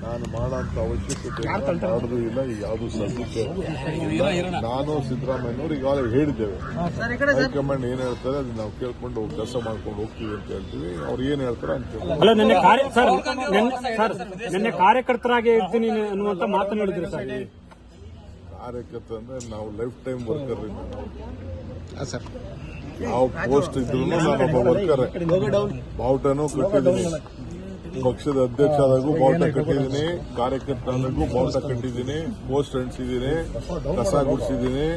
ನಾನು ಮಾಡೋಂಥ ಅವಶ್ಯಕತೆ ಮಾಡೋದು ಇಲ್ಲ. ಈಗ ಯಾವುದು ಸದ್ಯಕ್ಕೆ ನಾನು ಸಿದ್ದರಾಮಯ್ಯನವರು ಈಗಾಗಲೇ ಹೇಳಿದ್ದೇವೆ. ಹೈಕಮಾಂಡ್ ಏನ್ ಹೇಳ್ತಾರೆ ಅದನ್ನ ನಾವು ಕೇಳ್ಕೊಂಡು ಕೆಲಸ ಮಾಡ್ಕೊಂಡು ಹೋಗ್ತೀವಿ ಅಂತ ಹೇಳ್ತೀವಿ. ಅವ್ರು ಏನ್ ಹೇಳ್ತಾರೆ ಅಂತ ನಿನ್ನೆ ಕಾರ್ಯಕರ್ತರಾಗಿ ಇರ್ತೀನಿ ಅನ್ನುವಂತ ಮಾತನ್ನು ಹೇಳಿದ್ರು ಸರ್. ಕಾರ್ಯಕರ್ತ ಅಂದ್ರೆ ನಾವು ಲೈಫ್ ಟೈಮ್ ವರ್ಕರ್. ಯಾವ ಪೋಸ್ಟ್ ಇದ್ರು ನಾನೊಬ್ಬ ವರ್ಕರ್. ಬಾವುಟನೂ ಕಟ್ಟಿದ್ದೀನಿ, ಪಕ್ಷದ ಅಧ್ಯಕ್ಷ ಆದಾಗೂ ಬಾವುಟ ಕಟ್ಟಿದ್ದೀನಿ, ಕಾರ್ಯಕರ್ತ ಆದಾಗೂ ಬಾವುಟ ಕಟ್ಟಿದ್ದೀನಿ, ಪೋಸ್ಟ್ ಅಂಟಿಸಿದ್ದೀನಿ, ಕಸ ಗುಡಿಸಿದ್ದೀನಿ,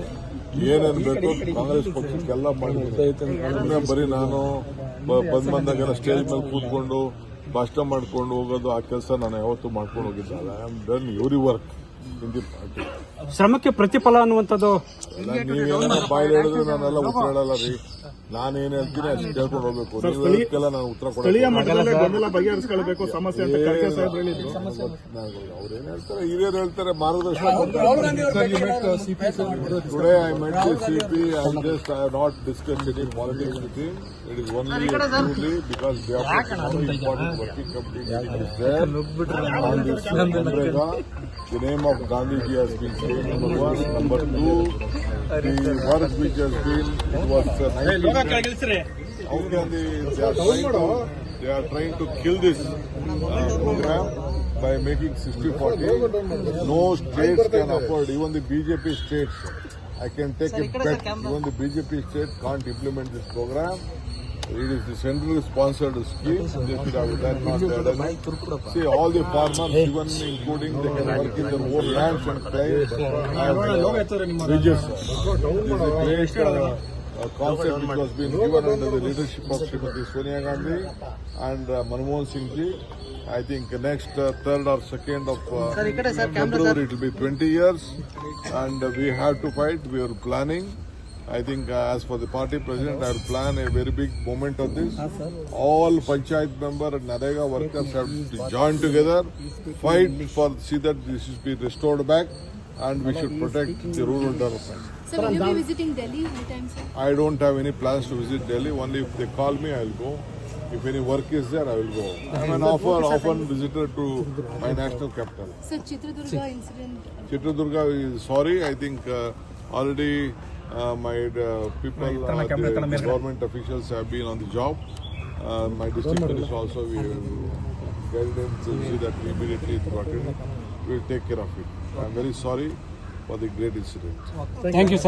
ಏನೇನು ಬೇಕೋ ಕಾಂಗ್ರೆಸ್ ಪಕ್ಷಕ್ಕೆಲ್ಲ ಮಾಡಿದ್ದೀನಿ. ಬರೀ ನಾನು ಬಂದಾಗೆಲ್ಲ ಸ್ಟೇಜ್ ಮೇಲೆ ಕೂತ್ಕೊಂಡು ಭಾಷಣ ಮಾಡ್ಕೊಂಡು ಹೋಗೋದು ಆ ಕೆಲಸ ನಾನು ಯಾವತ್ತೂ ಮಾಡ್ಕೊಂಡು ಹೋಗಿದ್ದಲ್ಲ. I am done every work in the party. ಶ್ರಮಕ್ಕೆ ಪ್ರತಿಫಲ ಅನ್ನುವಂಥದ್ದು ನೀವೇನ ಬಾಯಲ್ಲಿ ಹೇಳಿದ್ರೆ ನಾನೆಲ್ಲ ಉತ್ತರ ಹೇಳಲ್ಲ ರೀ. ನಾನೇನ್ ಹೇಳ್ತೀನಿ ಅಷ್ಟು ಕೇಳ್ಕೊಂಡು ಹೋಗ್ಬೇಕು. ನೀವೆಲ್ಲ ನಾನು ಉತ್ತರ ಬಗೆಹರಿಸಿಕೊಳ್ಳಬೇಕು ಸಮಸ್ಯೆ ಅಂತ ಖರ್ಗೆ ಸಾಹೇಬ್ ಹೇಳಿದ್ರು. ಅವ್ರೇನ್ ಹೇಳ್ತಾರೆ, ಹಿರಿಯರು ಹೇಳ್ತಾರೆ, ಮಾರ್ಗದರ್ಶನ today I met the CP. I just I have not discussed any politics with him. It is only purely because they are important working committee meeting is there on this Manrega. The name of Gandhiji has been said, number one. Number two, the work which has been, it was how can they are trying to kill this program by making 60-40. No states can afford, even the BJP states. I can take a bet, even the BJP state can't implement this program. It is the central sponsored scheme. They should have done not done. See, all the farmers, even including they can work in their own lands and claims bridges. This is a great concept which was being given under the leadership of Srimati Sonia Gandhi and Manmohan Singh ji. I think next 3rd or 2nd of February it will be 20 years, and we have to fight. We are planning. I think as for the party president, I will plan a very big moment of this. All Panchayat member and Narega workers have to join together, fight for see that this should be restored back, and we should protect the rural development. Sir, will you be visiting Delhi anytime, sir? I don't have any plans to visit Delhi. Only if they call me, I will go. If any work is there, I will go. I am an often visitor to my national capital. Sir, Chitradurga incident. Chitradurga is sorry. I think already my people, the government officials have been on the job. My district police also, we guide them to see that immediately it got in. We will take care of it. I am very sorry for the great incident. Thank you, sir.